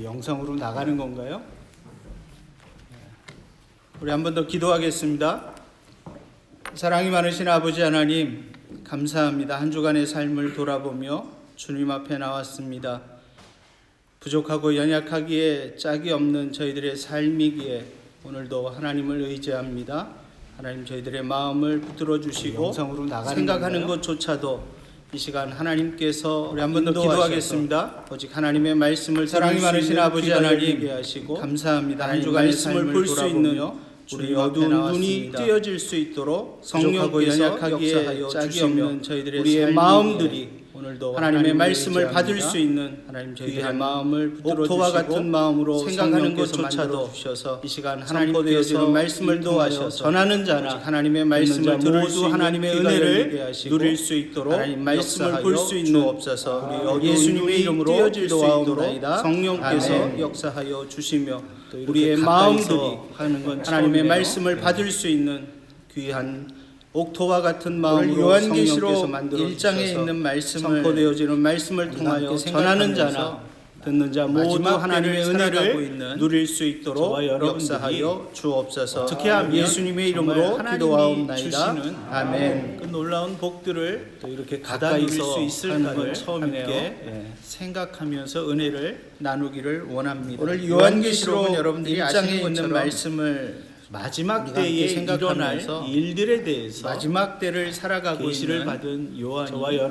영상으로 나가는 건가요? 우리 한 번 더 기도하겠습니다. 사랑이 많으신 아버지 하나님, 감사합니다. 한 주간의 삶을 돌아보며 주님 앞에 나왔습니다. 부족하고 연약하기에 짝이 없는 저희들의 삶이기에 오늘도 하나님을 의지합니다. 하나님, 저희들의 마음을 붙들어 주시고 영상으로 생각하는 것조차도 이 시간 하나님께서 우리 한 번 더 기도하겠습니다. 오직 하나님의 말씀을 사랑이 많으신 아버지 하나님 하시고 감사합니다. 한 주간의 말씀을 볼 수 있는 우리 어두운 눈이 띄어질 수 있도록 성령께서 역사하여 짝이 없는 저희들의 우리의 마음들이 오늘도 하나님의 말씀을 받을 수 있는 하나님 저희들의 마음을 붙들어 주시고 같은 마음으로 생각하는 것조차도 주셔서 이 시간 하나님께서 말씀을 도와셔서 전하는 자나 하나님의 말씀을 모두 하나님의 은혜를 누릴 수 있도록 하나님 말씀을 볼 수 있는 주옵소서. 우리 예수님의 이름으로 띄어질 수 있도록 성령께서 역사하여 주시며 우리의 마음들이 하나님의 말씀을 받을 수 있는 귀한 옥토와 같은 마음으로 요한계시록 1장에 있는 말씀을 선포되어지는 말씀을 통하여 전하는 자나 듣는 자 모두 하나님의 은혜를 누릴 수 있도록 역사하여 주옵소서. 어떻게 하면 예수님의 이름으로 기도하옵나이다. 아멘. 그 놀라운 복들을 또 이렇게 가까이 누릴 수 있을까를 처음이네요. 생각하면서 은혜를 나누기를 원합니다. 오늘 요한계시록은 여러분들이 아시는 있는 말씀을 마지막 때에 일어날 일들에 대해서 마지막 때를 살아가고 계시를 받은 요한이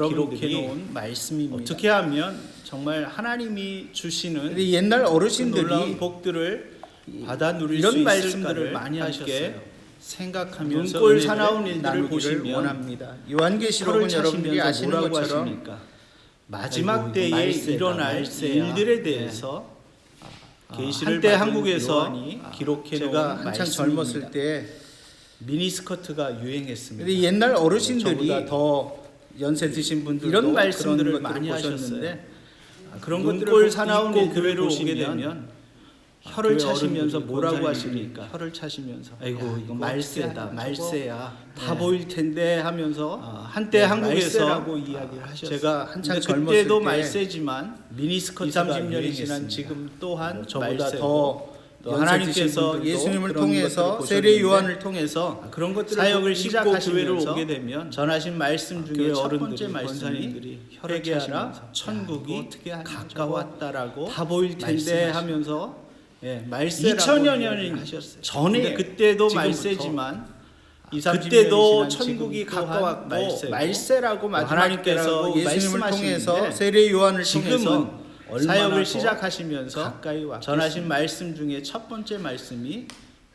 기록해 놓은 말씀입니다. 어떻게 하면 정말 하나님이 주시는 옛날 어르신들이 놀라운 복들을 받아 누릴 이런 수 말씀들을 많이 하셨어요. 생각하면서 눈꼴 사나운 일들을 보시면 원합니다. 요한계시록은 여러분들이 아시는 것처럼 마지막 때에 일어날 일들에 대해서 한때 한국에서 기록해 제가 한창 젊었을 때 미니스커트가 유행했습니다. 옛날 어르신들이 더 연세 드신 분들도 이런 말씀들을 많이 하셨는데 그런 것들을 사나운 교회로 오게 되면 혀를 차시면서 뭐라고 하십니까? 혀를 차시면서 아이고 이거 말세다 말세야 다 보일 텐데 하면서 한때 한국에서 이야기를 하셨어요. 제가 한창 젊었을 그때도 말세지만 미니스커트가 30년이 지난 지금 또한 저보다 더 하나님께서 예수님을 통해서 세례 요한을 통해서 그런 것들을 사역을 시작하시면서 교회로 오게 되면 전하신 말씀 중에 첫 번째 말씀이 회개하라 천국이 가까웠다라고 다 보일 텐데 하면서 말세라고 2000여 년이 하셨어요. 전에 그때도 말세지만 그때도 천국이 가까웠고 말세라고 하나님께서 예수님을 통해서 세례 요한을 통해서 사역을 시작하시면서 전하신 말씀 중에 첫 번째 말씀이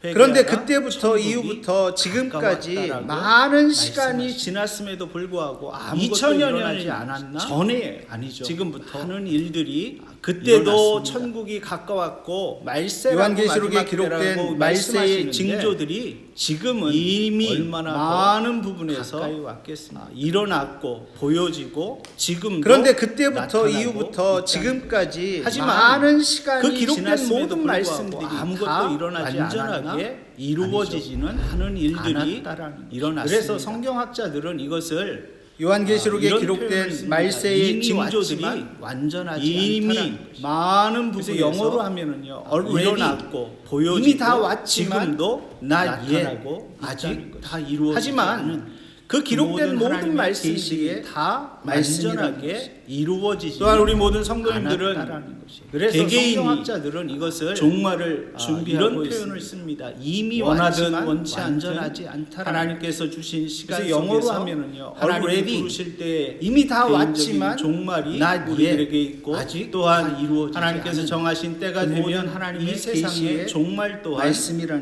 그런데 그때부터 이후부터 지금까지 많은 시간이 지났음에도 불구하고 아무것도 일어나지 않았나? 전에 아니죠. 지금부터 하는 일들이 그때도 천국이 가까웠고 말세라고 요한계시록에 기록된 말세의 징조들이 지금은 이미 얼마나 많은 부분에서 가까이 왔겠습니다. 일어났고 보여지고 지금도 그런데 그때부터 이후부터 지금까지 많은 시간이 그 기록된 모든 말씀들이 아무것도 일어나지 완전하게 이루어지지는 않은 일들이 일어났습니다. 그래서 성경학자들은 이것을 요한계시록에 기록된 말세의 징조들이 완전하지 이미 많은 부분 영어로 하면은요 일어났고 보여지고 이미 다 왔지만 지금도 나타나고 아직 다 이루어지지 하지만 그 기록된 모든 말씀들이 다 완전하게 이루어지지 또한 우리 모든 성도님들은 그래서 성경학자들은 이것을 종말을 준비하고 이런 표현을 씁니다. 이미 원하든 원치 완전하지 않다. 하나님께서 주신 시간 영어로 하면은요 하나님 부르실 때 이미 다 왔지만 종말이 우리들에게 있고 아직 또한 이루어지지 하나님께서 정하신 때가 되면 하나님의 세상의 종말 또한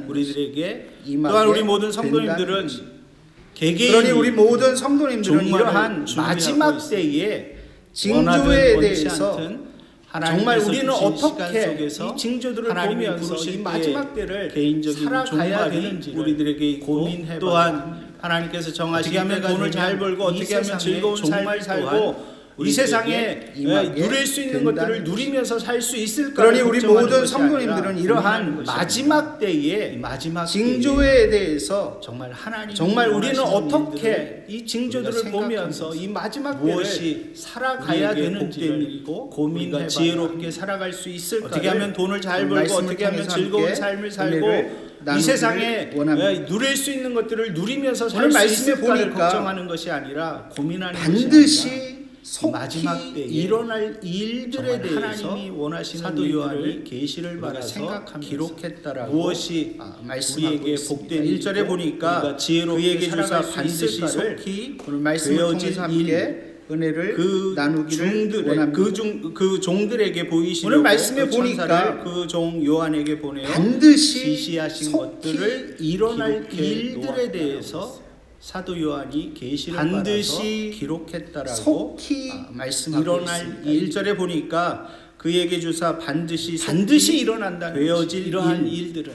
우리들에게 또한 우리 모든 성도님들은 그러니 우리 모든 성도님들은 이러한 마지막 때의 징조에 대해서 정말 우리는 어떻게 이 징조들을 보면서 이 마지막 때를 개인적인 살아가야 되는지 우리들에게 고민해 또한 하나님께서 정하신 때가 돈을 잘 벌고 어떻게 하면 즐거운 삶을 살고 이 세상에 누릴 수 있는 것들을 누리면서 살 수 있을까? 그러니 우리 모든 성도님들은 이러한 마지막 때의 징조에 대해서 정말 우리는 어떻게 이 징조들을 보면서 이 마지막 무엇이 살아가야 되는지 일이고 고민해봐야 지혜롭게 살아갈 수 있을까? 어떻게 하면 돈을 잘 벌고 어떻게 하면 즐거운 삶을 살고 이 세상에 누릴 수 있는 것들을 누리면서 살 수 있을까를 걱정하는 것이 아니라 고민하는 반드시 마지막 때에 일어날 일들에 대해서 하나님이 원하시는 사도 요한이 계시를 받아서 생각하면서 기록했다라고 무엇이 우리에게 복된 1절에 보니까 그에게 주사 반드시 속히 오늘 말씀을 통해서 함께 은혜를 나누기를 원합니다. 그 종들에게 보이시려고 오늘 말씀에 보니까 그 종 요한에게 보내어 반드시 지시하신 것들을 일어날 일들에 대해서 사도 요한이 계시를 받아서 기록했다라고 말씀하고 일어날 있습니다. 1절에 보니까 그에게 주사 반드시 일어난다는 되어질 이러한 일들은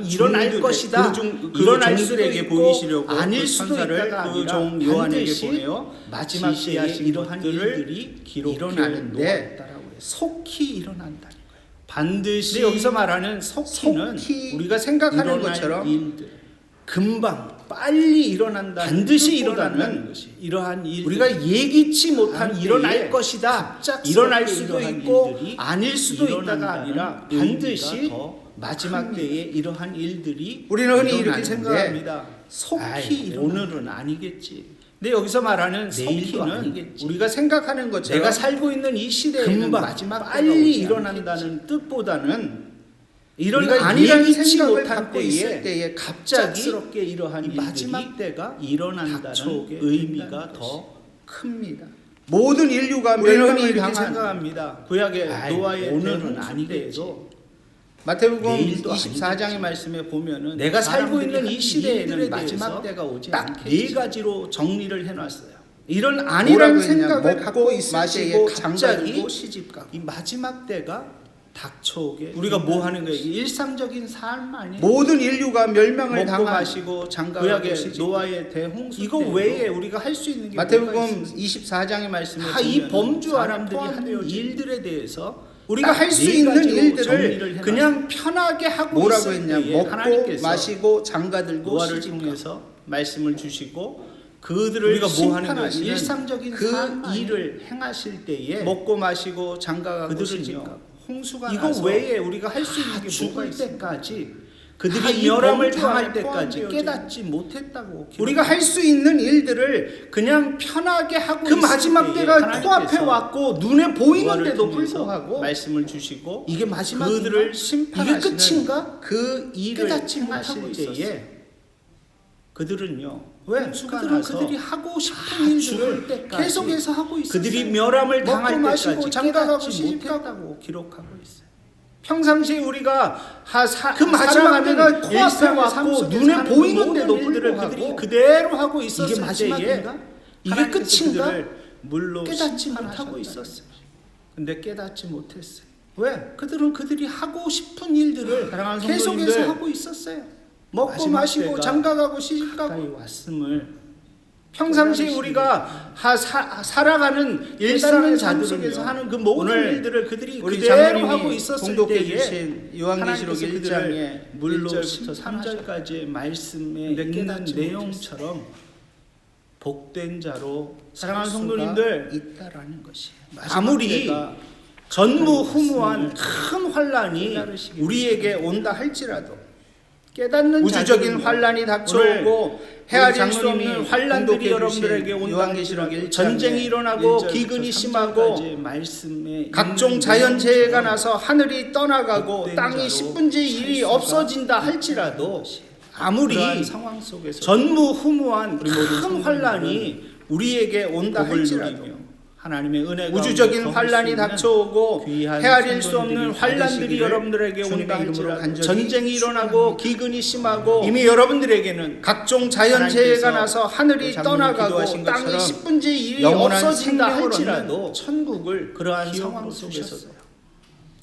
일어날 것이다. 일어날 종들에게 보이시려고 아닐 그 수도 천사를 있다가 그 종 요한에게 반드시 보내어 마지막 때에 지시하신 이러한 것들을 일들이 기록해 일어나는데 놓았다라고 했어요. 속히 일어난다는 거예요. 반드시 근데 여기서 말하는 속히는 우리가 생각하는 것처럼 일들, 금방 빨리 일어난다. 반드시 일어나는 일어나는 것이 이러한 일 우리가 예기치 못한 때에 일어날 것이다. 갑작스럽게 일어날 수도 이러한 있고 일들이 아닐 수도 있다가 일어난다는 아니라 의미가 반드시 더 마지막 때에 이러한 일들이 우리는 흔히 이렇게 일어나는데 생각합니다. 속히 오늘은 아니겠지. 근데 여기서 말하는 내일도 속히는 아니겠지. 우리가 생각하는 것처럼 내가 살고 있는 이 시대에는 금방 마지막 빨리 때가 오지 일어난다는 뜻보다는 우리가 아니라는 예기치 생각을 못한 갖고 있을 때에 때에 갑자기 갑작스럽게 이러한 이 마지막 일들이 때가 일어난다는 닥쳐오게 의미가 된다는 더 큽니다. 모든 인류가 우리는 멸망을 이렇게 당한 생각합니다. 구약의 노아의 오늘은 오늘은 아니겠지. 아니겠죠. 마태복음 내일도 24장의 말씀에 보면은 내가 살고 있는 이 일들에 시대에는 마지막 마지막 때가 오지 딱 않겠지. 네 가지로 정리를 해놨어요. 이런 아니라는 생각을 먹고 갖고 있을 마시고 때에 갑자기 장가들고 시집가고 이 마지막 때가 닥쳐오게 우리가 뭐 하는 거예요? 일상적인 삶 아니에요? 모든 인류가 멸망을 먹고 당한 마시고 장가가고 구약의 시집 노아의 대홍수 이거 때에도 외에 우리가 할 수 있는 게 마태복음 24장의 말씀에 이 범주 사람들이 사람들이 하는 하는 일들에 대해서 우리가 할 수 네 있는 가지로 정리를 일들을 해놨어요. 그냥 편하게 하고 뭐라고 있을 했냐? 때에 먹고 하나님께서 마시고 장가들고 노아를 시집가고 통해서 말씀을 주시고 그들을 우리가 뭐 하는 심판하시는 거예요? 일상적인 그 삶 일을 행하실 때에 먹고 마시고 장가가고 그들은요, 시집가고 홍수가 이거 나서 외에 우리가 할 수 있는 게 뭐가 죽을 있을까? 때까지 그들이 이 멸함을 범주 당할 안에 때까지 포함되어져 깨닫지 못했다고 우리가 할 수 있는 일들을 그냥 편하게 하고 그 마지막 때가 코앞에 왔고 눈에 보이는데도 불구하고 말씀을 주시고 이게 마지막 그들을 이게 심판하시는 끝인가? 그 일을 깨닫지 행하실 못하고 때에 있었어요. 그들은요, 왜? 홍수가 그들은 나서 그들이 하고 싶은 죽을 일들을 때까지 계속해서 하고 있었어요. 그들이 멸함을 먹고 당할 마시고 때까지 장가가고 깨닫지 시집가고 못했다고 기록하고 있어요. 평상시에 우리가 그 마지막 때가 코앞에 일상의 삶 왔고 속에 눈에 사는 보이는데도 모든 일들을 불구하고 그들이 그대로 하고 있었을 이게 마지막인가? 때에 이게 하나님께서 끝인가? 그들을 물로 깨닫지 심판하셨다. 못하고 있었어요. 근데 깨닫지 못했어요. 왜? 그들은 그들이 하고 싶은 일들을 사랑하는 계속해서 성도님들, 하고 있었어요. 먹고 마지막 마시고 때가 장가가고 가까이 시집가고 왔음을 평상시에 우리가 살아가는 일상의 삶 자들은요, 속에서 하는 그 모든 오늘 일들을 그들이 우리 그대로 장로님이 하고 있었을 공독해 때에 주신 요한계시록 하나님께서 1장에 그들을 물로 1절부터 3절까지의 말씀에 근데 있는 깨닫지 내용처럼 복된 자로 사랑하는 살 성도님들, 수가 있다라는 것이 아무리 전무후무한 큰 환란이 우리에게 온다 할지라도 깨닫는 우주적인 자들은요, 환란이 닥쳐오고 헤아릴 수 장로님이 없는 환란들이 공독해 여러분들에게 주신 온다 요한계시록 할지라도 1장에 전쟁이 일어나고 1절부터 기근이 심하고 3절까지의 말씀에 각종 있는 자연재해가 내용처럼 나서 하늘이 떠나가고 복된 땅이 자로 10분의 1이 살 수가 없어진다 할지라도 아무리 그러한 상황 속에서 전무후무한 우리 모든 큰 성도님들은 환란이 우리에게 온다 복을 할지라도 누리며 하나님의 은혜가 우주적인 환란이 닥쳐오고 헤아릴 수 없는 환란들이 되시기를 여러분들에게 온다 주님의 이름으로 할지라도 간절히 전쟁이 일어나고 기근이 심하고 이미 여러분들에게는 각종 자연재해가 하나님께서 나서 하늘이 장로님 떠나가고 기도하신 땅이 것처럼 10분의 1이 영원한 없어진다 생명을 할지라도 얻는 천국을 그러한 기업으로 상황 속에서 주셨어요.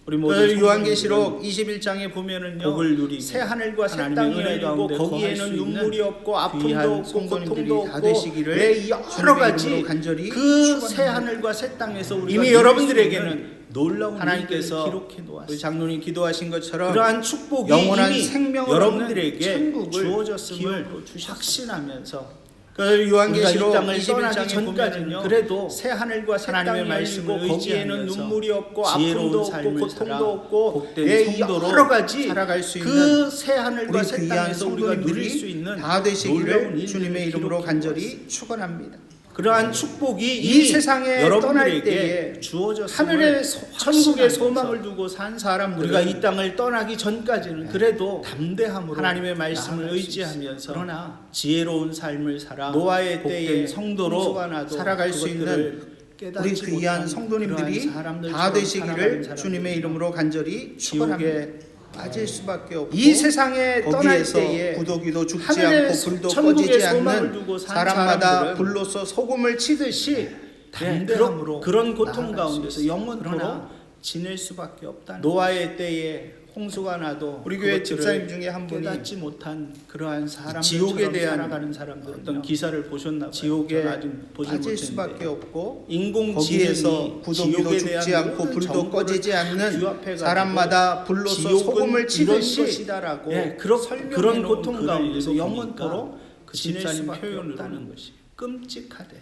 우리 모두 그 요한계시록 21장에 보면은요, 복을 누리며 새 하늘과 새 하나님의 땅이 은혜 열리고 가운데 거할 거기에는 수 있는 눈물이 없고 아픔도 귀한 없고 성도님들이 고통도 다 없고 되시기를 네, 여러 주님의 가지 이름으로 간절히 그 새 축원합니다. 하늘과 새 땅에서 우리가 이미 누릴 여러분들에게는 수 있는 놀라운 하나님께서 일들을 기록해 놓았어요. 우리 장로님 기도하신 것처럼 그러한 축복이 영원한 이미 생명을 여러분들에게 천국을 주어졌음을 기업으로 주셨습니다. 확신하면서 그 우리가 요한계시록 이 땅을 떠나기 21장에 전까지는요, 보면은요, 그래도 새 하늘과 새 하나님의 땅이 말씀을 열리고 거기에는 의지하면서 눈물이 없고 지혜로운 아픔도 없고 삶을 고통도 살아 없고 복된 네, 성도로 여러 가지 살아갈 수 있는 그 새 하늘과 우리 새 귀한 땅에서 우리가 누릴 성도님들이 수 있는 다 놀라운 되시기를 일들을 주님의 이름으로 기록해 간절히 놓았어요. 축원합니다. 그러한 축복이 이 이미 세상에 떠날 여러분들에게 때에 주어졌음을 하늘의 천국의 확신하면서 소망을 두고 산 사람들은 우리가 우리가 이 땅을 떠나기 전까지는 그래도 담대함으로 하나님의 말씀을 나아갈 수 의지하면서 있어요. 그러나 지혜로운 삶을 살아 노아의 복된 때에 성도로 홍수가 나도 살아갈 수 있는 그것들을 우리 깨닫지 귀한 못한 성도님들이 그러한 사람들처럼 다 되시기를 살아가는 주님의 사람들이요. 이름으로 간절히 축원합니다. 지옥에 빠질 수밖에 없고 이 세상에 떠날 거기에서 때에 구더기도 죽지 하늘의 않고 불도 천국의 꺼지지 소망을 않는 두고 산 사람마다 사람들은 불로서 소금을 치듯이 담대함으로 그런 고통 나아갈 수 가운데서 있어요. 영원토록 그러나 지낼 수밖에 없다는 노아의 때에 홍수가 나도 우리 교회 그것들을 집사님 중에 한 분이 깨닫지 못한 그러한 사람들처럼 지옥에 대한 살아가는 사람들 어떤 기사를 보셨나 봐요. 지옥에 저는 아직 보지 빠질 못했는데 수밖에 없고 인공지능에서 거기에서 구더기도 죽지 않고 불도 꺼지지 않는 사람마다 불로서 소금을 치듯이 것이다라고 예, 그런 고통 글을 가운데서 읽어보니까 영원토록 그 지낼 집사님 수밖에 표현으로는 없다는 것이 끔찍하대요.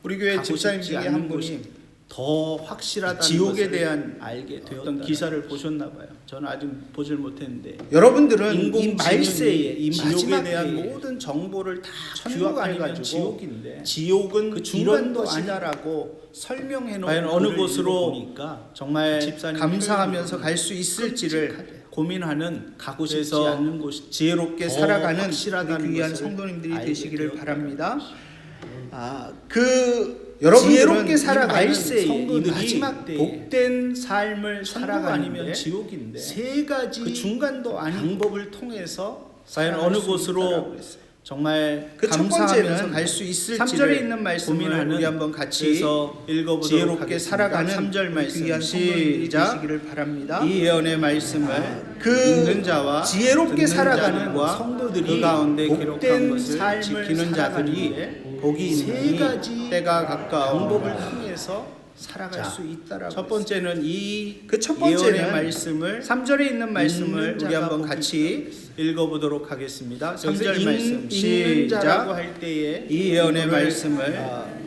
우리 교회 가고 집사님 싶지 중에 않은 한 곳이 분이 더 확실하다는 지옥에 것을 대한 알게 어떤 되었던 기사를 보셨나 봐요. 저는 아직 보질 못했는데 여러분들은 이 인공지능이 말세에 이 지옥에 마지막 대한 때에 모든 정보를 다 천국 아니면 규합해가지고 지옥인데 지옥은 그 이런 중간도 것이다라고 설명해 놓은 과연 어느 글을 곳으로 읽어보니까 정말 집사님 감사하면서 표현이 갈 수 있을지를 끔찍하대요. 고민하는 가고 싶지 그래서 않는 곳이 지혜롭게 더 살아가는 확실하다는 우리 귀한 것을 성도님들이 알게 되시기를 되었다는 바랍니다. 그 여러분들은 지혜롭게 이 살아가는 말세에 이 성도들이 마지막 때에 복된 삶을 천국 살아가는데 아니면 지옥인데 세 가지 그 중간도 아닌 방법을 통해서 과연 살아갈 어느 수 곳으로 있다라고 그랬어요. 정말 그 첫 감사하면서 번째는 갈 수 있을지를 3절에 있는 말씀을 고민하는 우리 한번 같이 그래서 읽어보도록 지혜롭게 하겠습니다. 살아가는 3절 말씀 귀한 성도님들이 시작. 되시기를 바랍니다. 이 예언의 말씀을 그 읽는 자와 지혜롭게 듣는 살아가는 자들과 성도들이 그 가운데 복된 기록한 것을 삶을 지키는 자들이 살아가는데 복이 세 있으니 가지 때가 가까운 방법을 통해서 살아갈 자, 수 있다라고 첫 번째는 이 그 첫 번째는 예언의 말씀을 3절에 있는 말씀을 읽는 우리 자가 한번 복이 같이 읽어보도록 하겠습니다. 3절 읽는 말씀 자라고 시작. 할 때에 이 예언의 말씀을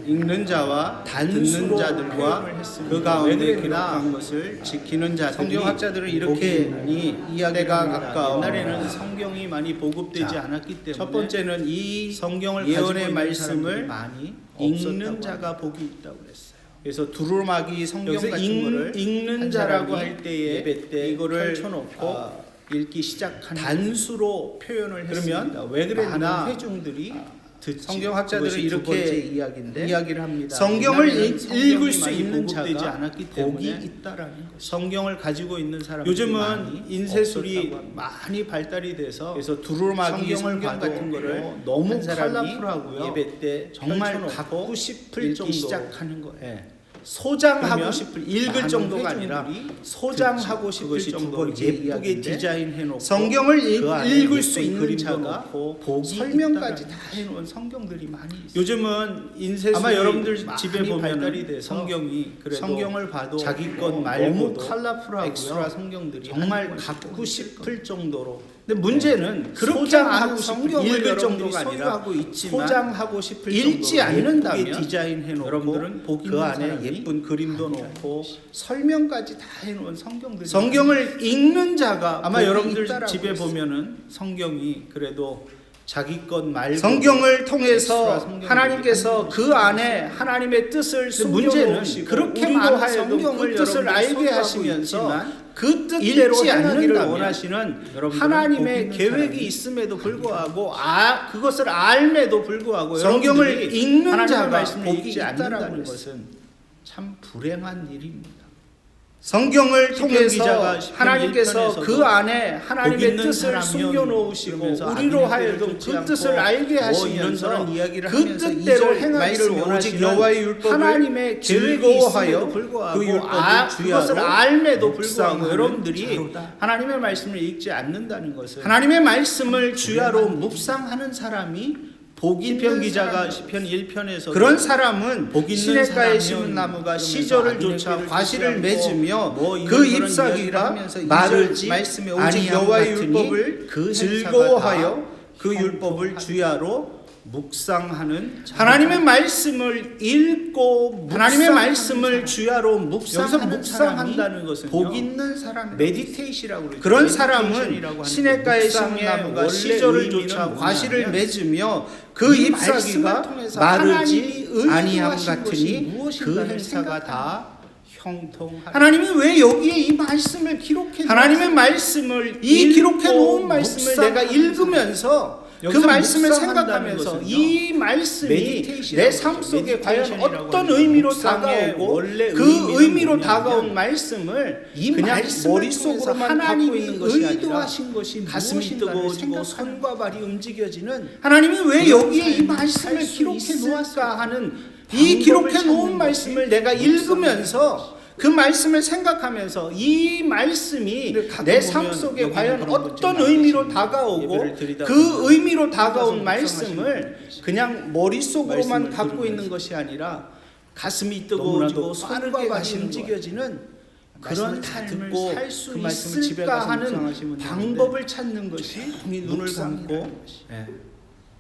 읽는 자와 단수로 듣는 자들과 표현을 했습니다. 그 왜 가운데 그랬나? 기록한 것을 지키는 자들이 성경학자들은 복이 이렇게 있나니 이야기가 때가 가까워. 옛날에는 성경이 많이 보급되지 자, 않았기 때문에 첫 번째는 이 성경을 예언의 가지고 있는 말씀을 사람들이 많이 읽는 없었다고 자가 복이 있다고 그랬어요. 그래서 두루마기 성경 여기서 같은 거를 읽는 한 자라고 사람이 할 때에 예배 때 이거를 펼쳐놓고 읽기 시작하는 단수로 표현을 그러면 했습니다. 왜 그랬나? 많은 회중들이 듣지. 성경학자들은 그것이 두 번째 이렇게 이야기인데 이야기를 합니다. 성경을 옛날에는 성경이 읽을 수 많이 있는 보급되지 자가 않았기 복이 때문에 있다라는 것이. 성경을 가지고 있는 사람들이 요즘은 많이 인쇄술이 없었다고 합니다. 많이 발달이 돼서 그래서 두루마기 성경을 성경 봐도 같은 거를 너무 한 사람이 컬러풀하고요. 예배 때 정말 펼쳐놓고 갖고 싶을 읽기 정도 시작하는 거예요. 예. 소장하고 그러면 싶을 읽을 많은 정도가 아니라 회중들이 소장하고 듣지. 싶을 그것이 두 정도로 번째 예쁘게 이야기인데 디자인해 놓고 성경을 그 안에 읽을 수 예쁜 있는 그림도 자가 넣고 복이 설명까지 있다라는 다 해놓은 성경들이 많이 있어요. 요즘은 인쇄술이 아마 여러분들 집에 많이 보면 발달이 돼서 성경이 그래도 성경을 봐도 자기 것 너무 말고도 컬러풀하고요. 엑스트라 성경들이 정말 한권 갖고 싶을 정도로. 근데 문제는 그렇게 소장하고 하고 성경을 읽을 여러분들이 정도가 아니라 소유하고 있지만 소장하고 싶을 읽지 정도로 않는다면 예쁘게 디자인해 놓고 여러분들은 복 그 있는 안에 사람이 예쁜 그림도 아니라는 넣고 설명까지 다 해놓은 성경들이 성경을 읽는 자가 아마 복이 여러분들 있다라고 집에 했어요. 보면은 성경이 그래도 자기 것 말고 성경을 통해서 엑스트라 성경들이 하나님께서 한 그 안에 하나님의 뜻을 근데 문제는 숨겨놓으시고 그렇게 우리도 많은 하여금 성경을 그 뜻을 여러분들이 알게 소유하고 하시면서 있지만 그 뜻대로 읽지 행하기를 않는다면 원하시는 여러분들은 하나님의 복 있는 계획이 사람이 있음에도 불구하고 그것을 알매도 불구하고 성경을 여러분들이 읽는 하나님의 자가 말씀을 복이 읽지 있다라고 않는다는 그랬어요. 것은 참 불행한 일입니다. 성경을 통해서 기자가 하나님께서 1편에서도 그 안에 복 하나님의 있는 뜻을 사람이면 숨겨놓으시고 그러면서 우리로 악인의 하여금 꾀를 쫓지 그 뜻을 않고 알게 이런 하시면서 저런 이야기를 그 하면서 뜻대로 이절 행하기를 말씀에 원하시는 오직 여호와의 율법을 하나님의 계획이 즐거워하여 있음에도 불구하고 그 율법을 그것을 주야로 알매도 불구하고 묵상하는 여러분들이 자로다. 하나님의 말씀을 읽지 않는다는 것은 하나님의 말씀을 주야로 묵상하는 사람이 복 시편 있는 기자가 사람이라고. 시편 1편에서 그런 사람은 복 있는 시냇가에 사람이면 심은 나무가 그러면서 시절을 악인의 쫓아 꾀를 과실을 쫓지 맺으며 않고 뭐 그 이런저런 이야기를 잎사귀가 하면서 마르지 이절 말씀에 오직 아니함 여호와의 같으니 율법을 그 즐거워하여 그 형통하라. 율법을 주야로 묵상하는 자로다. 하나님의 말씀을 읽고 하나님의 말씀을 주야로 여기서 묵상하는 묵상한다는 것은 것은요, 복 있는 사람 메디테이션이라고 그러죠. 그런 메디테이션이라고 사람은 하는 시냇가에 묵상의 심은 나무가 원래 시절을 의미는 쫓아 과실을 뭐냐면 맺으며 그 이 잎사귀가 말씀을 통해서 마르지 하나님이 아니함 의도하신 것이 같으니 그 무엇인가를 행사가 다 생각하라. 형통하라. 하나님이 왜 여기에 이 말씀을 기록해 하나님의 말씀을 이 기록해 놓은 말씀을 내가 읽으면서 그 여기서 말씀을 묵상한다는 생각하면서 것은요, 이 말씀이 메디테이션이라고 내 삶 하죠. 속에 과연 메디테이션이라고 어떤 하는 의미로 묵상의 다가오고 원래 그 의미는 의미로 뭐냐면 다가온 말씀을 이 그냥 말씀을 머릿속으로만 통해서 갖고 하나님이 있는 것이 아니라 의도하신 것이 가슴이 무엇인가를 뜨거워지고 생각하는 손과 발이 움직여지는 하나님이 왜 여기에 이 말씀을 기록해 놓았을까 하는 이 기록해 놓은 말씀을 내가 읽으면서 그 말씀을 생각하면서 이 말씀이 내 삶 속에 과연 어떤 의미로 다가오고 그 의미로 다가온 말씀을 그냥 머릿속으로만 갖고 있는 것이 아니라 가슴이 뜨거워지고 손과 발이 움직여지는 그런 삶을 살 수 있을까 하는 방법을 찾는 것이 눈을 감고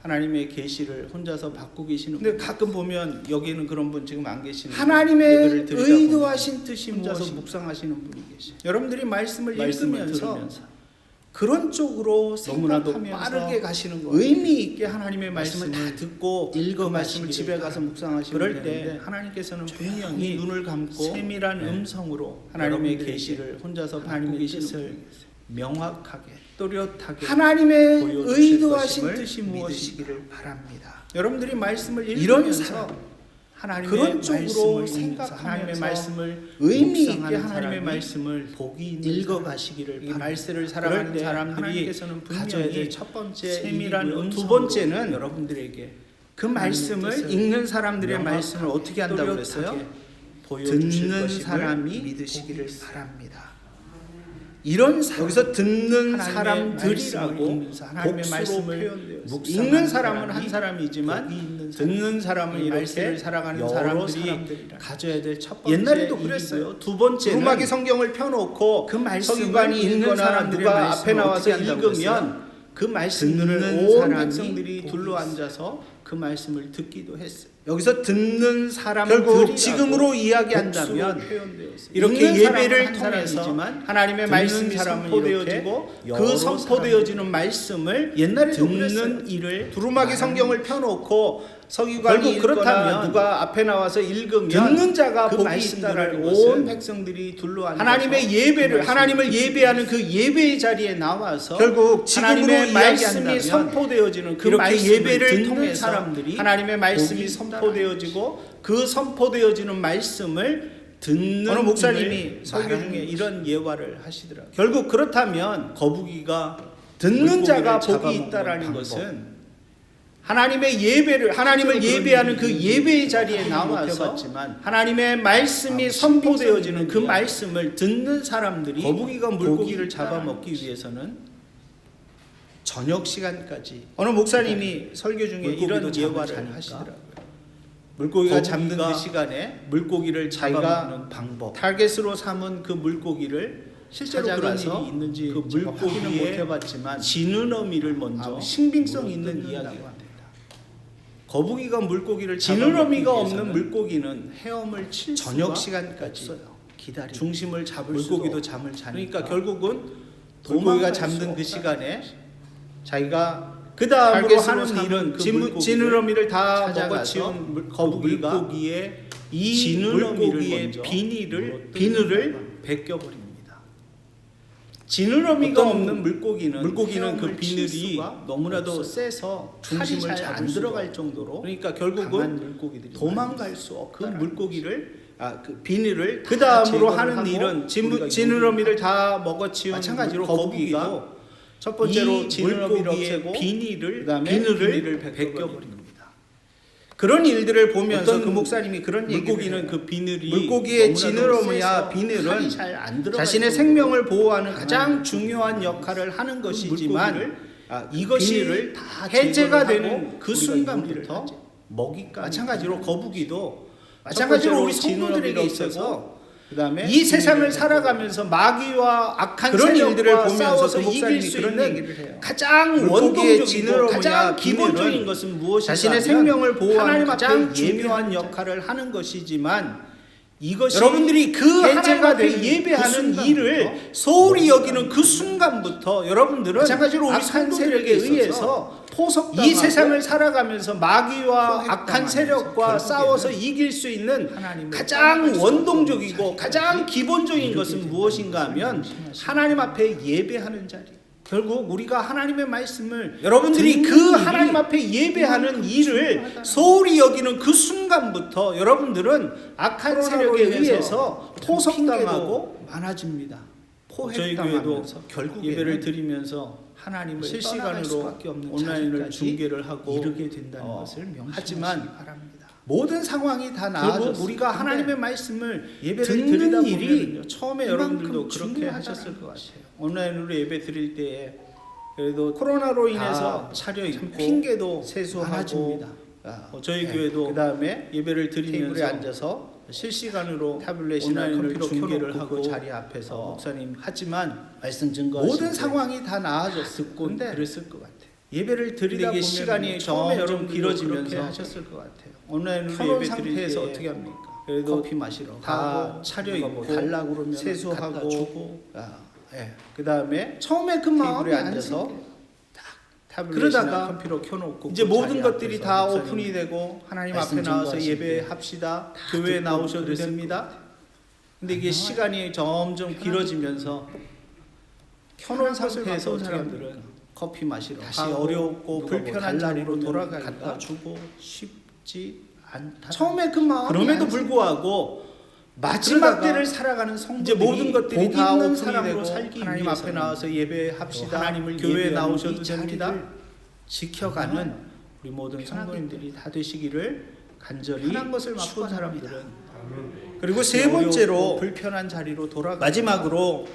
하나님의 계시를 혼자서 받고 계시는. 근데 가끔 보면 여기는 그런 분 지금 안 계시는. 하나님의 의도하신 뜻이 혼자서 묵상하시는 분이 계시. 여러분들이 말씀을 읽으면서 그런 쪽으로 너무나도 빠르게 가시는 거예요. 의미 있게 하나님의 말씀을 다 듣고 그 말씀을 집에 가서 묵상하시면 그럴 때 하나님께서는 분명히 눈을 감고 세밀한 음성으로 하나님의 계시를 혼자서 받고 계시는 명확하게 또렷하게 하나님의 의도하신 뜻이 무엇이기를 바랍니다. 여러분들이 말씀을 읽으면서 하나님의 그런 쪽으로 생각하면서 하나님의 말씀을 의미 있게 하나님의 말씀을 복이 읽어가시기를 이 말씀을 살아가는 사람들이 가져야 될 첫 번째 세밀한 두 번째는 여러분들에게 그 말씀을 읽는 사람들의 말씀을 어떻게 한다고 그랬어요? 듣는 사람이 믿으시기를 바랍니다. 이런 여기서 듣는 사람들이라고 하나님의 말씀을 읽는 사람은 한 사람이지만 듣는 사람은 이렇게 살아가는 사람들이 가져야 될 첫 번째. 옛날에도 그랬어요. 두 번째는 구막이 성경을 펴놓고 그 말씀을 읽는 사람 누가 앞에 나와서 읽으면 그 말씀을 온 백성들이 둘러 앉아서 그 말씀을 듣기도 했어요. 여기서 듣는 사람들이 결국 지금으로 이야기한다면 이렇게 예배를 통해서 하나님의 말씀이 선포되어지고 그 선포되어지는 말씀을 옛날에 듣는 일을 두루마기 성경을 펴놓고 서기관이 그렇다면 누가 앞에 나와서 읽으면 듣는 자가 복이 있다라는 온 백성들이 둘러 앉아서 하나님의 예배를 하나님을 예배하는 그 예배의 자리에 나와서 결국 하나님의 말씀이 선포되어지는 그 예배를 통해 사람들이 하나님의 말씀이 선포되어지고 그 선포되어지는 말씀을 듣는 어느 목사님이 설교 중에 이런 예화를 하시더라고요. 결국 그렇다면 거북이가 듣는 자가 복이 있다라는 것은 하나님의 예배를 하나님을 예배하는 그 예배의 자리에 나와서 하나님의 말씀이 선포되어지는 그 말씀을 듣는 사람들이 거북이가 물고기를 잡아먹기 위해서는 저녁 시간까지 어느 목사님이 설교 중에 이런 예화를 하시더라고요. 물고기가 잠든 그 시간에 물고기를 잡아먹는 방법, 타겟으로 삼은 그 물고기를 실제로 그런 일이 있는지 그 물고기는 못 해봤지만 지느러미를 먼저 신빙성 있는 이야기가 거북이가 물고기를 지느러미가 없는 물고기는 헤엄을 칠 저녁 시간까지 기다리 중심을 잡을 물고기도 잠을 자니까 그러니까 결국은 물고기가 잠든 그 시간에 자기가 그 다음으로 하는 일은 그 지느러미를 다 먹어치운 거북이의 이 지느러미의 비늘을 벗겨버립니다. 지느러미가 없는 물고기는 그 비늘이 너무나도 세서 중심을 잘 안 들어갈 정도로 그러니까 결국은 도망갈 수 없고 그 물고기를 그 비닐을 그 다음으로 제거를 하는 하고 일은 우리가 지느러미를 다 먹어치운 마찬가지로 거북이가 거북이도 첫 번째로 이 지느러미를 물고기의 없애고 비닐을 그다음에 비늘을 비닐을 벗겨버립니다. 그런 일들을 보면서 어떤 그 목사님이 그런 얘기를 물고기는 해요. 그 비늘이 물고기의 너무나도 지느러미와 세서 비늘은 칼이 잘안 들어갈 자신의 정도로 생명을 보호하는 강한 가장 중요한 역할을 하는 것이지만 물고기를 이것이 비닐을 다 해제가 제거를 되는 하고 그 우리가 순간부터 요리를 먹이까 마찬가지로 거북이도 마찬가지로 우리 성도들에게 성도들에게 있어서 있어서 그다음에 이 세상을 비닐을 살아가면서 마귀와 악한 그런 세력과 일들을 보면서 싸워서 그 목사님이 이길 수 그런 있는 얘기를 해요. 가장 물고기의 원동적이고 지느러미와 가장 비늘은 기본적인 것은 무엇인가 자신의 하면 생명을 보호하는 하나님 가장 앞에 예배한 중요한 역할을 하는 것이지만 이것이 여러분들이 그 하나님 해제가 앞에 되는 예배하는 그 순간부터 일을 소홀히 여기는 그 순간부터 여러분들은 마찬가지로 우리 악한 세력에 성도들에게 의해서 포섭당하고 이 세상을 살아가면서 마귀와 포획당하면서 악한 세력과 결국에는 싸워서 이길 수 있는 하나님을 가장 떠나갈 수 원동적이고 없는 가장 자리까지 기본적인 이르게 것은 된다는 무엇인가 것을 하면 명심하시기 하나님 앞에 예배하는 자리. 결국 우리가 하나님의 말씀을 듣는 여러분들이 그 일이 하나님 앞에 예배하는 이만큼 일을 중요하다는 소홀히 여기는 그 순간부터 여러분들은 악한 코로나로 세력에 인해서 의해서 포섭당하고 많아집니다. 저희 교회도 포획당하면서 결국 예배를 드리면서 하나님을 떠나갈 실시간으로 수밖에 없는 온라인을 자리까지 중계를 하고 이르게 된다는 것을 명심하시기 하지만 바랍니다. 모든 상황이 다 결국 나아졌어요. 우리가 근데 하나님의 말씀을 예배를 듣는 드리다 일이 보면 처음에 이만큼 여러분들도 그렇게 중요하다는 하셨을 것 것이에요. 같아요. 온라인으로 예배 드릴 때에 그래도 코로나로 다 인해서 차려 참 있고 핑계도 세수하고 많아집니다. 저희 네. 교회도 그다음에 예배를 드리면서 테이블에 앉아서 실시간으로 타블렛이나 온라인을 컴퓨터 중계를 켜놓고 하고 그 자리 앞에서 목사님 하지만 말씀 증거하실 모든 때 상황이 다 나아졌을 듣고 건데 그랬을 것 같아요. 예배를 드리다 이게 보면 시간이 처음에 점점 여러분 길어지면서 그렇게 하셨을 것 같아요. 온라인으로 켜놓은 예배 드릴 상태에서 때 어떻게 합니까? 그래도 커피 마시러 다 가고 차려 누가 있고 달라고 그러면 세수하고 갖다 주고 그 다음에 처음에 그 마음이 테이블에 안 앉아서 생겨요. 타블렛이나 그러다가 컴퓨터 켜놓고 이제 그 모든 자리 것들이 앞에서 다 목사님 오픈이 되고 하나님 말씀 앞에 나와서 증거하실 때 예배합시다. 다 교회에 듣고 나오셔도 그랬을 됩니다. 것 같아요. 근데 이게 시간이 점점 길어지면서 켜놓은 상태에서 어떻게 사람들은 합니까? 커피 마시러 다시 가고 어렵고 누가 뭐 불편한 달라고 자리로 그러면 돌아가기가 갖다 주고 쉽지 않다. 처음에 그 마음이 그럼에도 안 불구하고 마지막 그러다가 때를 살아가는 이제 성도들이 모든 것들이 복 다 있는 오픈이 사람으로 되고 살기 하나님 위해서는 앞에 나와서 예배합시다. 하나님을 교회에 예배하는 나오셔도 이 됩니다. 자리를 지켜가는 우리 모든 편하게 성도님들이 다 되시기를 간절히 편한 것을 맛보는 축원합니다. 사람들은 그리고 세 번째로 불편한 자리로 돌아가 마지막으로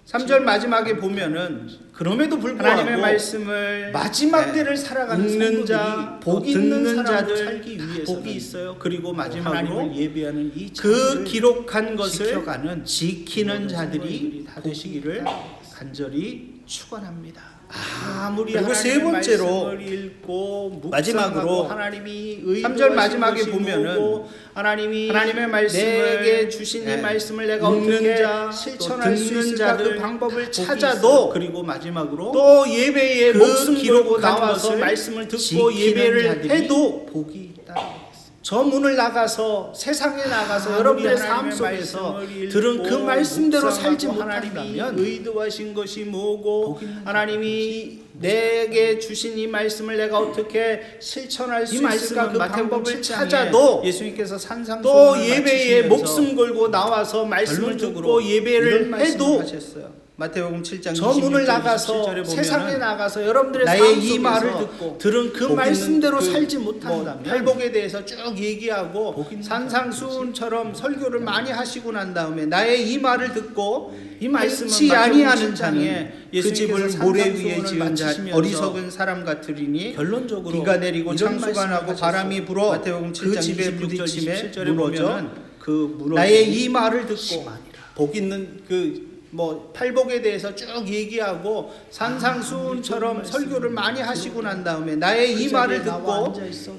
3절 마지막에 보면은 그럼에도 불구하고 하나님의 말씀을 마지막 때를 살아가는 읽는 자, 성도들이 복 듣는 있는 사람으로 자들 살기 다 위해서는 복이 있어요. 그리고 하나님을 마지막으로 예배하는 이 그 자리를 기록한 것을 지켜가는 지키는 모든 자들이 성도님들이 다 복이 되시기를 있다. 간절히 축원합니다. 아무리 그리고 세 하나님의 번째로 말씀을 읽고 마지막으로 묵상하고 하나님이 3절 마지막에 것이 보면은 뭐고, 하나님이 하나님의 말씀을 내게 주신 이 네. 말씀을 내가 읽는 어떻게 자, 실천할 수 듣는 있을까 그 자들 방법을 다 찾아도 복이 있어요. 그리고 마지막으로 또 예배에 그 목숨 기록한 걸고 나와서 것을 말씀을 듣고 지키는 예배를 자들이 해도 복이 있다. 저 문을 나가서 세상에 나가서 아무리 여러분들의 삶 하나님의 속에서 말씀을 들은 그 읽고 말씀대로 살지 묵상하고 하나님이 못한다면 의도하신 것이 뭐고 복 있는 하나님이 내게 주신 이 말씀을 내가 어떻게 실천할 수 이 있을까 말씀은 그 마태복음 방법을 7장에 찾아도 예수님께서 산상수훈을 또 예배에 마치시면서 목숨 걸고 나와서 말씀을 결론적으로 듣고 예배를 이런 말씀을 해도 하셨어요. 마태복음 7장 저 문을 26절, 나가서 27절에 세상에 보면은 나가서 여러분들의 나의 삶 이 속에서 말을 듣고 들은 그 복 말씀대로 있는 살지 뭐 못한다면 팔복에 대해서 쭉 얘기하고 복 있는 산상수훈처럼 설교를 많이 하시고 난 다음에 나의 이 말을 듣고 이 말씀은 말씀치 마태복음 아니하는 7장에 자는 그 집을 예수님께서 모래 위에 산상수훈을 지은 자 마치시면서 어리석은 사람 같으리니 결론적으로 비가 내리고 이런 창수가 나고 말씀을 바람이 하셨어요. 불어 마태복음 그 7장 집에 26절, 부딪힘에 27절에 무너져 보면은 그 무너짐이 나의 이 말을 듣고 심하니라. 복 있는 그 뭐 팔복에 대해서 쭉 얘기하고 산상수훈처럼 설교를 많이 하시고 난 다음에 나의 이 말을 듣고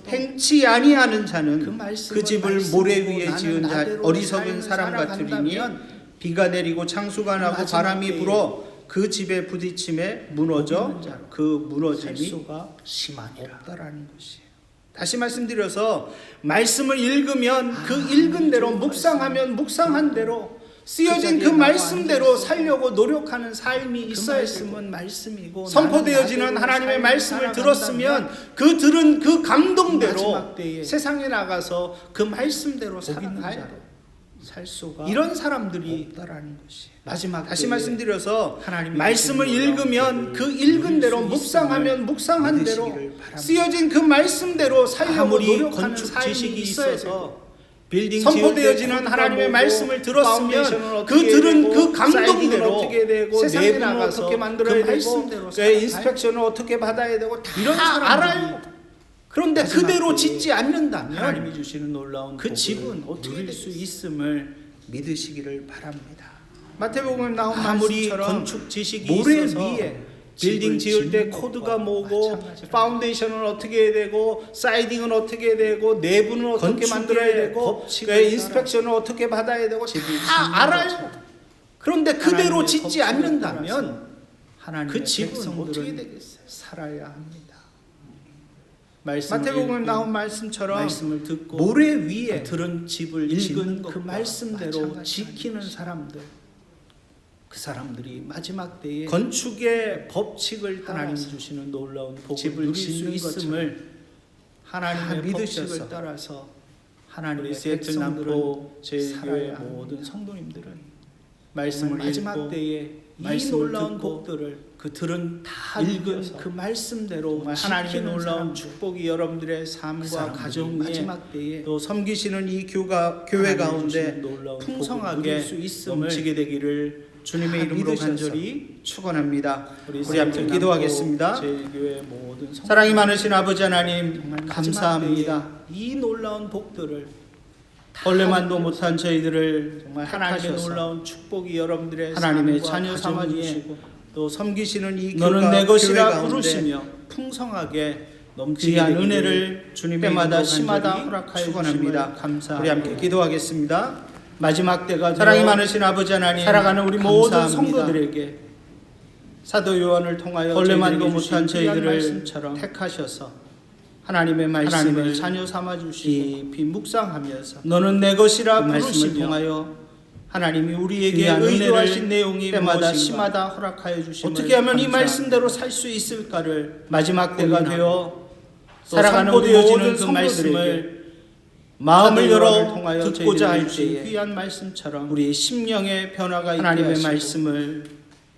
행치 아니하는 자는 그 집을 모래 위에 지은 자 어리석은 사람 같으리니 비가 내리고 창수가 나고 바람이 불어 그 집에 부딪힘에 무너져 그 무너짐이 수가 심하니라. 없다라는 것이에요. 다시 말씀드려서 말씀을 읽으면 그 읽은 대로 묵상하면 묵상한 대로 쓰여진 그 말씀대로 살려고 노력하는 삶이 있어야 했습니다. 말씀은 말씀이고 선포되어지는 하나님의 말씀을 들었으면 그 들은 그 감동대로 마지막 때에 세상에 나가서 그 말씀대로 복 있는 살아가야 자로 돼요. 살 수가 이런 사람들이 없다라는 것이 마지막 다시 때에 말씀드려서 하나님이 말씀을 주시는 읽으면 놀라운 그 복을 읽은 누릴 대로 수 묵상하면 묵상한 대로 믿으시기를 바랍니다. 쓰여진 그 말씀대로 살려고 아무리 노력하는 건축 삶이 지식이 있어야 있어서 되고 빌딩 선포되어지는 하나님의 말씀을 들었으면 그 들은 그 감동대로 세상에 내부는 나가서 어떻게 만들어야 그 말씀대로 되고 살아가야 인스펙션을 어떻게 받아야 되고 다 이런 사람들이 알아요. 그런데 마지막 그대로 때에 짓지 않는다면 하나님이 주시는 놀라운 그 복을 집은 어떻게 누릴 될 수 수 있음을 믿으시기를 바랍니다. 마태복음에 나온 아무리 말씀처럼 건축 지식이 모래 있어서 위에 빌딩 지을 때 짓는 코드가 것과 뭐고 마찬가지라. 파운데이션은 어떻게 해야 되고 사이딩은 어떻게 해야 되고 내부는 어떻게 건축의 만들어야 되고 법칙을 그 인스펙션을 어떻게 받아야 되고 다 알아요. 그런데 그대로 하나님의 짓지 법칙을 않는다면 따라서 하나님의 그 집은 백성들은 어떻게 되겠어요? 살아야 합니다. 마태복음에 나온 말씀처럼 말씀을 듣고 모래 위에 들은 집을 읽은 짓는 것과 그 말씀대로 마찬가지라는 지키는 사람들, 그 사람들이 마지막 때에 건축의 법칙을 하나님이 따라서 주시는 놀라운 복을 집을 누릴 수 짓는 있음을 다 하나님의 믿으셔서 법칙을 따라서 우리 하나님의 세틀 백성들은 남포 제일교회 살아야 모든 합니다. 성도님들은 말씀을 말씀을 마지막 읽고 때에 이 말씀을 놀라운 듣고 복들을 그 들은 다 읽은 읽은 그 말씀대로 정말 하나님의 지키는 놀라운 사람들, 축복이 여러분들의 그 삶과 사람들이 가정 위에 마지막 때에 또 섬기시는 이 교회 하나님이 가운데 주시는 놀라운 복을 풍성하게 누릴 수 있음을 넘치게 되기를 주님의 다 이름으로 믿으셔서 간절히 축원합니다. 우리 함께 세틀 기도하겠습니다. 남포 제일교회 모든 성도들, 사랑이 많으신 아버지 하나님 정말 감사합니다. 마지막 때에 이 놀라운 복들을 벌레만도 못한 저희들을 정말 하나님의 택하셔서 놀라운 축복이 여러분들의 하나님의 삶과 자녀 가정 삼아 위에 주시고 또 섬기시는 이 너는 교회 내 것이라 가운데 부르시며 풍성하게 넘치게 귀한 되기를 은혜를 주님의 때마다 이름으로 시마다 간절히 허락하여 축원합니다. 주심을 감사합니다. 우리 함께 기도하겠습니다. 마지막 때가 사랑이 되어 많으신 아버지 하나님 살아가는 우리 모든 감사합니다. 성도들에게 사도 요한을 통하여 벌레만도 저희들에게 못한 주신 귀한 저희들을 말씀처럼 택하셔서 하나님의 말씀을 하나님을 자녀 삼아 주시고 깊이 묵상하면서 너는 내 것이라 그 말씀을 부르시며 통하여 하나님이 우리에게 귀한 의도하신 은혜를 내용이 때마다 무엇인가 시마다 허락하여 주심을 어떻게 하면 이 감사합니다. 말씀대로 살 수 있을까를 마지막 때가 고민하고 되어 살아가는 선포되어지는 모든 그 성도들에게 말씀을 마음을 사도 요한을 열어 통하여 듣고자 할 저희들에게 때에 귀한 말씀처럼 우리의 심령의 변화가 있게 하나님의 하시고 말씀을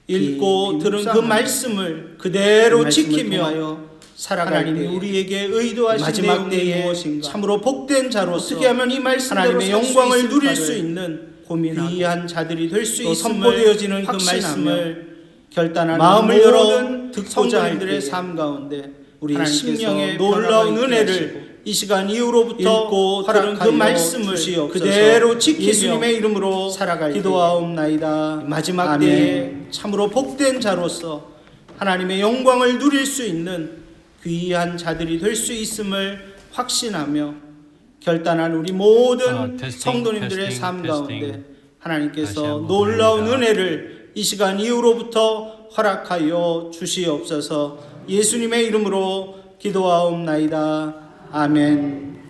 읽고 깊이 들은 그 묵상하며 말씀을 그대로 그 말씀을 지키며 통하여 살아갈 하나님이 때에 우리에게 의도하신 마지막 내용이 때에 무엇인가 참으로 복된 자로서 어떻게 하면 이 말씀대로 하나님의 살수 영광을 있을까를 누릴 수 있는 고민하고 귀한 자들이 될 수 또 있음을 선포되어지는 그 확신하며 말씀을 결단하는 마음을 모든 열어 듣고자 할 성도님들의 때에 삶 가운데 우리 하나님께서 심령의 놀라운 변화가 있게 은혜를 하시고 이 시간 이후로부터 읽고 들은 그 허락하여 말씀을 주시옵소서. 그대로 지키며 예수님의 이름으로 살아갈 기도하옵나이다. 마지막 아멘. 때에 참으로 복된 자로서 하나님의 영광을 누릴 수 있는 귀한 자들이 될 수 있음을 확신하며 결단한 우리 모든 테스팅, 성도님들의 테스팅, 삶 테스팅. 가운데 다시 하나님께서 한번 놀라운 부릅니다. 은혜를 이 시간 이후로부터 허락하여 주시옵소서. 예수님의 이름으로 기도하옵나이다. 아멘.